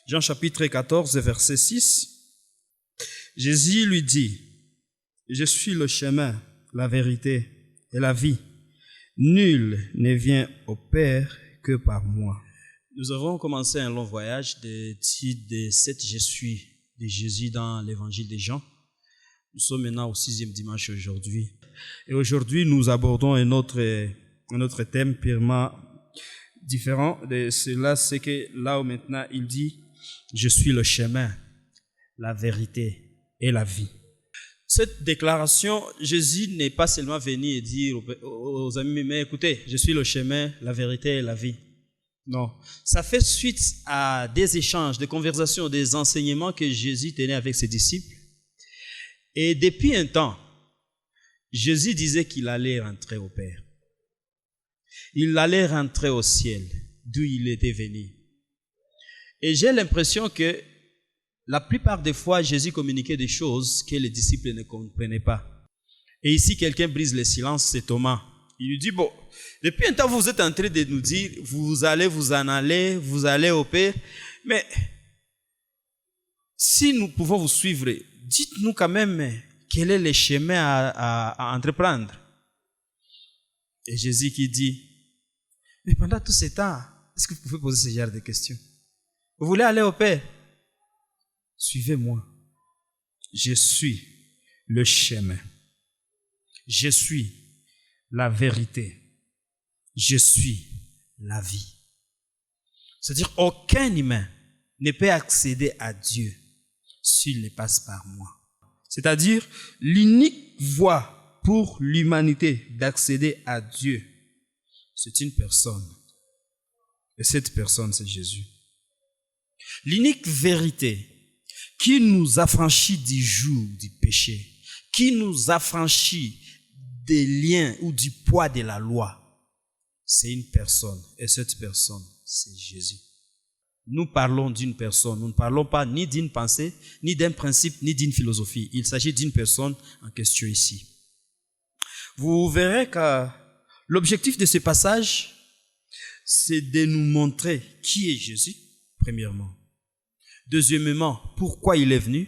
Jean chapitre 14, verset 6. Jésus lui dit, « Je suis le chemin, la vérité et la vie. Nul ne vient au Père que par moi. » Nous avons commencé un long voyage de cette « Je suis » de Jésus dans l'évangile de Jean. Nous sommes maintenant au 6e dimanche aujourd'hui. Et aujourd'hui, nous abordons un autre thème purement différent de cela. C'est que là où maintenant il dit « Je suis le chemin, la vérité et la vie ». Cette déclaration, Jésus n'est pas seulement venu et dire aux amis, mais écoutez, je suis le chemin, la vérité et la vie. Non, ça fait suite à des échanges, des conversations, des enseignements que Jésus tenait avec ses disciples. Et depuis un temps, Jésus disait qu'il allait rentrer au Père. Il allait rentrer au ciel, d'où il était venu. Et j'ai l'impression que la plupart des fois, Jésus communiquait des choses que les disciples ne comprenaient pas. Et ici, quelqu'un brise le silence, c'est Thomas. Il lui dit, bon, depuis un temps, vous êtes en train de nous dire, vous allez vous en aller, vous allez au Père, mais si nous pouvons vous suivre, dites-nous quand même quel est le chemin à entreprendre. Et Jésus qui dit, mais pendant tout ce temps, est-ce que vous pouvez poser ce genre de questions? Vous voulez aller au Père? Suivez-moi. Je suis le chemin. Je suis la vérité. Je suis la vie. C'est-à-dire, aucun humain ne peut accéder à Dieu s'il ne passe par moi. C'est-à-dire, l'unique voie pour l'humanité d'accéder à Dieu, c'est une personne. Et cette personne, c'est Jésus. L'unique vérité qui nous affranchit du joug du péché, qui nous affranchit des liens ou du poids de la loi, c'est une personne. Et cette personne, c'est Jésus. Nous parlons d'une personne. Nous ne parlons pas ni d'une pensée, ni d'un principe, ni d'une philosophie. Il s'agit d'une personne en question ici. Vous verrez que l'objectif de ce passage, c'est de nous montrer qui est Jésus, premièrement. Deuxièmement, pourquoi il est venu.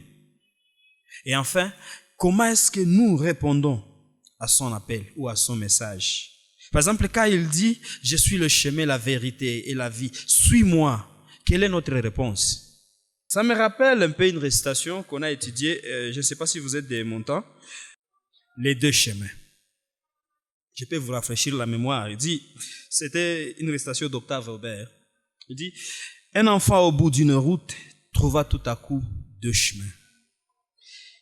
Et enfin, comment est-ce que nous répondons à son appel ou à son message. Par exemple, quand il dit « Je suis le chemin, la vérité et la vie, suis-moi », quelle est notre réponse? Ça me rappelle un peu une récitation qu'on a étudiée, je ne sais pas si vous êtes des montants, les deux chemins. Je peux vous rafraîchir la mémoire. Il dit, c'était une récitation d'Octave Aubert. Il dit, un enfant au bout d'une route trouva tout à coup deux chemins.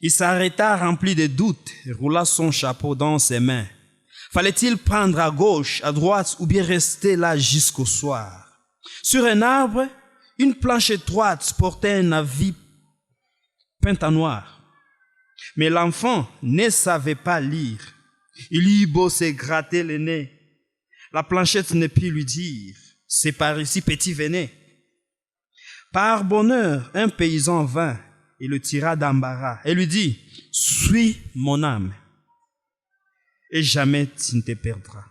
Il s'arrêta rempli de doutes, roula son chapeau dans ses mains. Fallait-il prendre à gauche, à droite, ou bien rester là jusqu'au soir? Sur un arbre, une planche étroite portait un avis peint en noir. Mais l'enfant ne savait pas lire. Il eut beau se gratter le nez. La planchette ne put lui dire, c'est par ici, petit, venez. Par bonheur, un paysan vint et le tira d'embarras et lui dit, suis mon âme et jamais tu ne te perdras.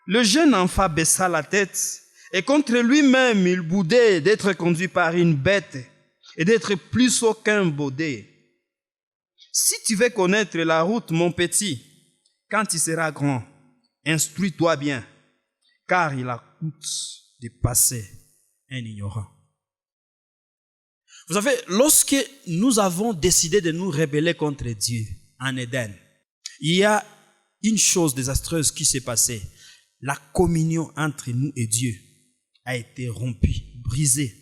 Le jeune enfant baissa la tête et contre lui-même il boudait d'être conduit par une bête et d'être plus haut qu'un baudet. Si tu veux connaître la route, mon petit, quand tu seras grand, instruis-toi bien, car il a coûte de passer un ignorant. Vous savez, lorsque nous avons décidé de nous rebeller contre Dieu en Éden, il y a une chose désastreuse qui s'est passée. La communion entre nous et Dieu a été rompue, brisée.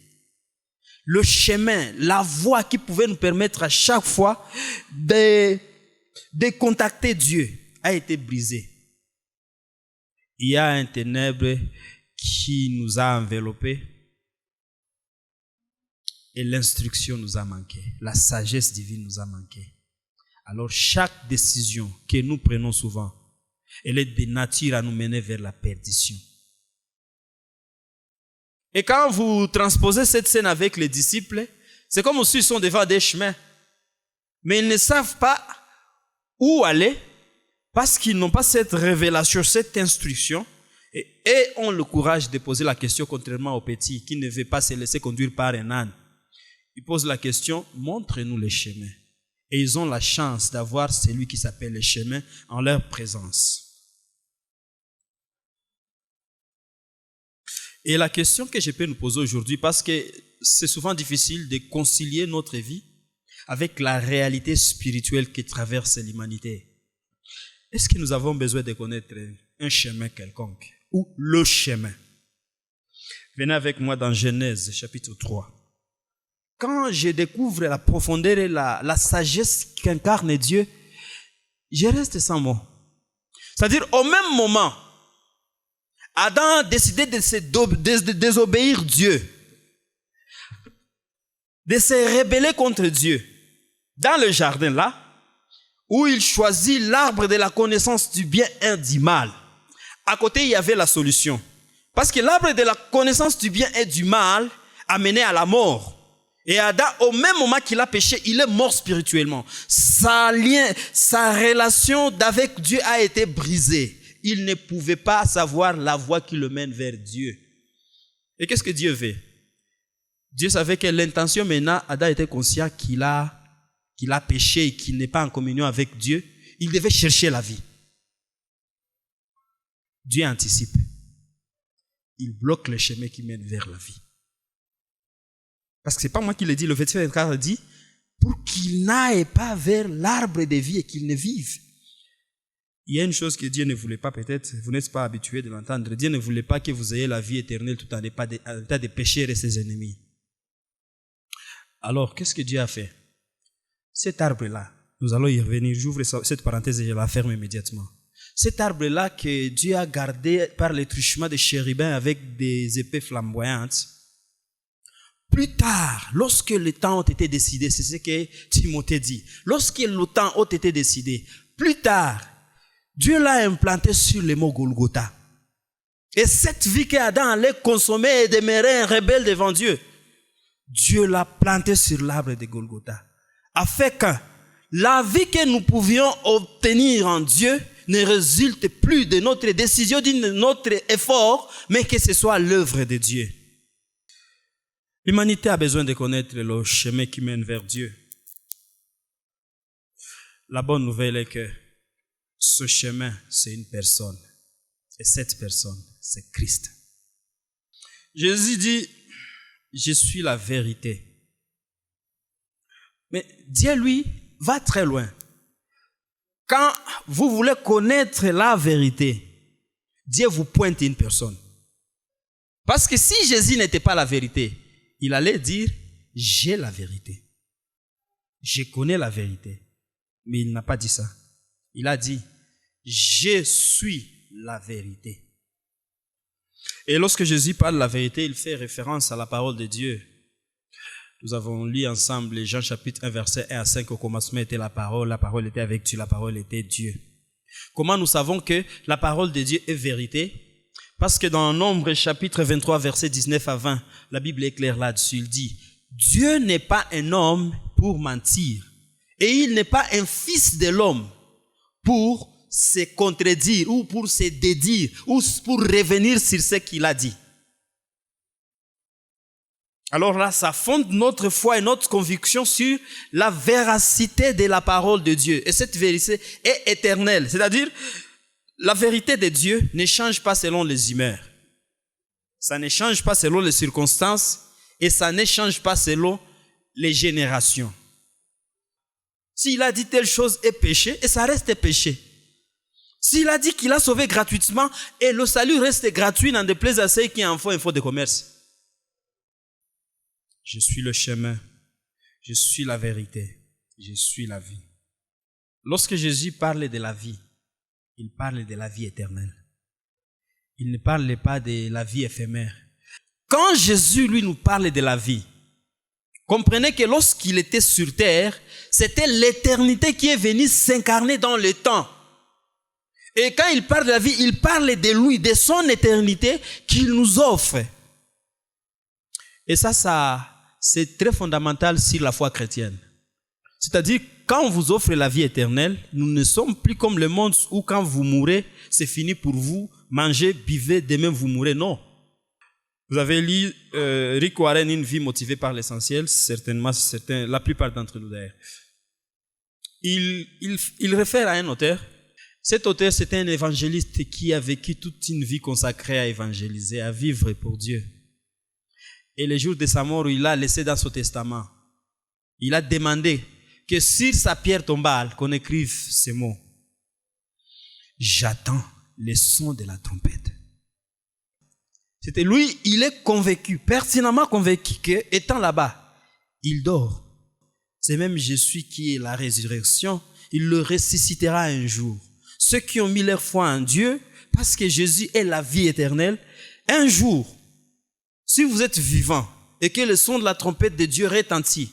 Le chemin, la voie qui pouvait nous permettre à chaque fois de contacter Dieu a été brisée. Il y a un ténèbre qui nous a enveloppés. Et l'instruction nous a manqué. La sagesse divine nous a manqué. Alors chaque décision que nous prenons souvent, elle est de nature à nous mener vers la perdition. Et quand vous transposez cette scène avec les disciples, c'est comme s'ils sont devant des chemins. Mais ils ne savent pas où aller parce qu'ils n'ont pas cette révélation, cette instruction. et ont le courage de poser la question, contrairement aux petits qui ne veulent pas se laisser conduire par un âne. Ils posent la question, montre-nous les chemins. Et ils ont la chance d'avoir celui qui s'appelle les chemins en leur présence. Et la question que je peux nous poser aujourd'hui, parce que c'est souvent difficile de concilier notre vie avec la réalité spirituelle qui traverse l'humanité. Est-ce que nous avons besoin de connaître un chemin quelconque ou le chemin? Venez avec moi dans Genèse chapitre 3. Quand je découvre la profondeur et la sagesse qu'incarne Dieu, je reste sans mots. C'est-à-dire, au même moment, Adam a décidé de désobéir Dieu, de se rebeller contre Dieu. Dans le jardin là, où il choisit l'arbre de la connaissance du bien et du mal. À côté, il y avait la solution. Parce que l'arbre de la connaissance du bien et du mal a mené à la mort. Et Adam, au même moment qu'il a péché, il est mort spirituellement. Sa relation avec Dieu a été brisée. Il ne pouvait pas savoir la voie qui le mène vers Dieu. Et qu'est-ce que Dieu veut? Dieu savait que l'intention maintenant, Adam était conscient qu'il a péché et qu'il n'est pas en communion avec Dieu. Il devait chercher la vie. Dieu anticipe. Il bloque le chemin qui mène vers la vie. Parce que ce n'est pas moi qui le dis, le verset 24 dit, pour qu'il n'aille pas vers l'arbre de vie et qu'il ne vive. Il y a une chose que Dieu ne voulait pas, peut-être, vous n'êtes pas habitué de l'entendre. Dieu ne voulait pas que vous ayez la vie éternelle tout en état de pécheurs et ses ennemis. Alors, qu'est-ce que Dieu a fait? Cet arbre-là, nous allons y revenir, j'ouvre cette parenthèse et je la ferme immédiatement. Cet arbre-là que Dieu a gardé par le truchement des chérubins avec des épées flamboyantes, plus tard, lorsque les temps ont été décidés, c'est ce que Timothée dit, lorsque le temps ont été décidés, plus tard, Dieu l'a implanté sur les mots Golgotha. Et cette vie qu'Adam allait consommer et demeurer un rebelle devant Dieu, Dieu l'a planté sur l'arbre de Golgotha. Afin que la vie que nous pouvions obtenir en Dieu ne résulte plus de notre décision, de notre effort, mais que ce soit l'œuvre de Dieu. L'humanité a besoin de connaître le chemin qui mène vers Dieu. La bonne nouvelle est que ce chemin, c'est une personne. Et cette personne, c'est Christ. Jésus dit, je suis la vérité. Mais Dieu, lui, va très loin. Quand vous voulez connaître la vérité, Dieu vous pointe une personne. Parce que si Jésus n'était pas la vérité, il allait dire, j'ai la vérité. Je connais la vérité. Mais il n'a pas dit ça. Il a dit, je suis la vérité. Et lorsque Jésus parle de la vérité, il fait référence à la parole de Dieu. Nous avons lu ensemble Jean chapitre 1, verset 1 à 5. Au commencement était la parole était avec Dieu, la parole était Dieu. Comment nous savons que la parole de Dieu est vérité? Parce que dans Nombre chapitre 23, verset 19 à 20, la Bible est claire là-dessus. Il dit, Dieu n'est pas un homme pour mentir, et il n'est pas un fils de l'homme pour se contredire, ou pour se dédire, ou pour revenir sur ce qu'il a dit. Alors là, ça fonde notre foi et notre conviction sur la véracité de la parole de Dieu. Et cette vérité est éternelle. C'est-à-dire, la vérité de Dieu ne change pas selon les humeurs. Ça ne change pas selon les circonstances et ça ne change pas selon les générations. S'il a dit telle chose est péché, et ça reste péché. S'il a dit qu'il a sauvé gratuitement, et le salut reste gratuit, n'en déplaise à ceux qui en font un faux de commerce. Je suis le chemin, je suis la vérité, je suis la vie. Lorsque Jésus parle de la vie, il parle de la vie éternelle. Il ne parle pas de la vie éphémère. Quand Jésus, lui, nous parle de la vie, comprenez que lorsqu'il était sur terre, c'était l'éternité qui est venue s'incarner dans le temps. Et quand il parle de la vie, il parle de lui, de son éternité qu'il nous offre. Et ça, c'est très fondamental sur la foi chrétienne. C'est-à-dire, quand on vous offre la vie éternelle, nous ne sommes plus comme le monde où quand vous mourrez, c'est fini pour vous, mangez, buvez, demain vous mourrez. Non. Vous avez lu Rick Warren, Une vie motivée par l'essentiel, certainement, la plupart d'entre nous d'ailleurs. Il réfère à un auteur. Cet auteur, c'était un évangéliste qui a vécu toute une vie consacrée à évangéliser, à vivre pour Dieu. Et le jour de sa mort, il a laissé dans son testament, il a demandé que sur sa pierre tombale, qu'on écrive ces mots. J'attends le son de la trompette. C'était lui, il est convaincu, pertinemment convaincu que, étant là-bas, il dort. C'est même Jésus qui est la résurrection, il le ressuscitera un jour. Ceux qui ont mis leur foi en Dieu, parce que Jésus est la vie éternelle, un jour, si vous êtes vivant et que le son de la trompette de Dieu retentit,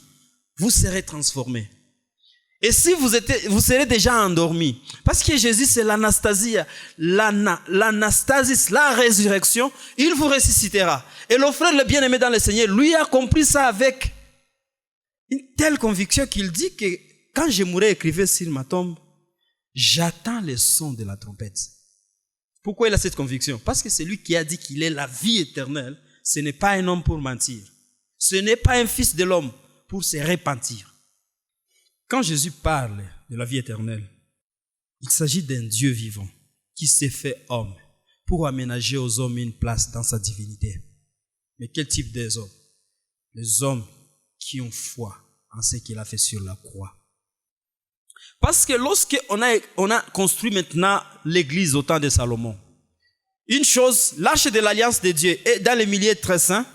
vous serez transformés. Et si vous serez déjà endormi, parce que Jésus c'est l'anastasie, l'anastasis, la résurrection, il vous ressuscitera. Et le frère le bien-aimé dans le Seigneur, lui a compris ça avec une telle conviction qu'il dit que quand je mourrai, écrivez sur ma tombe, j'attends le son de la trompette. Pourquoi il a cette conviction? Parce que c'est lui qui a dit qu'il est la vie éternelle. Ce n'est pas un homme pour mentir. Ce n'est pas un fils de l'homme pour se repentir. Quand Jésus parle de la vie éternelle, il s'agit d'un Dieu vivant qui s'est fait homme pour aménager aux hommes une place dans sa divinité. Mais quel type des hommes? Les hommes qui ont foi en ce qu'il a fait sur la croix. Parce que lorsqu'on a construit maintenant l'église au temps de Salomon, une chose, l'arche de l'alliance de Dieu est dans les milieux très saints,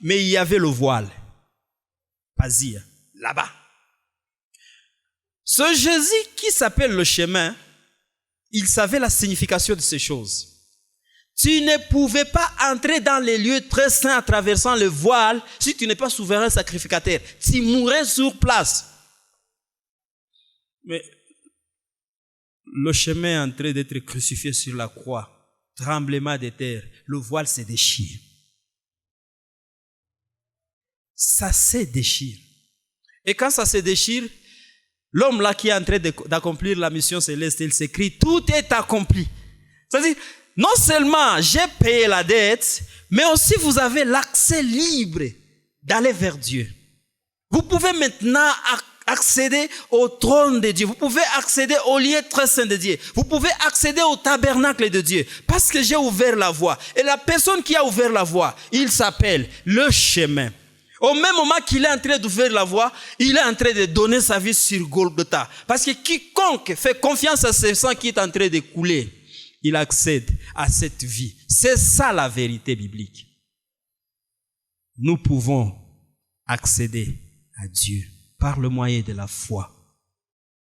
mais il y avait le voile. Pazir, là-bas. Ce Jésus qui s'appelle le chemin, il savait la signification de ces choses. Tu ne pouvais pas entrer dans les lieux très saints en traversant le voile si tu n'es pas souverain sacrificateur. Tu mourrais sur place. Mais le chemin est en train d'être crucifié sur la croix. Tremblement de terre, le voile se déchire. Ça se déchire. Et quand ça se déchire, l'homme là qui est en train d'accomplir la mission céleste, il s'écrit, tout est accompli. C'est-à-dire, non seulement j'ai payé la dette, mais aussi vous avez l'accès libre d'aller vers Dieu. Vous pouvez maintenant accéder au trône de Dieu. Vous pouvez accéder au lieu très saint de Dieu. Vous pouvez accéder au tabernacle de Dieu. Parce que j'ai ouvert la voie. Et la personne qui a ouvert la voie, il s'appelle le chemin. Au même moment qu'il est en train d'ouvrir la voie, il est en train de donner sa vie sur Golgotha. Parce que quiconque fait confiance à ce sang qui est en train de couler, il accède à cette vie. C'est ça la vérité biblique. Nous pouvons accéder à Dieu par le moyen de la foi.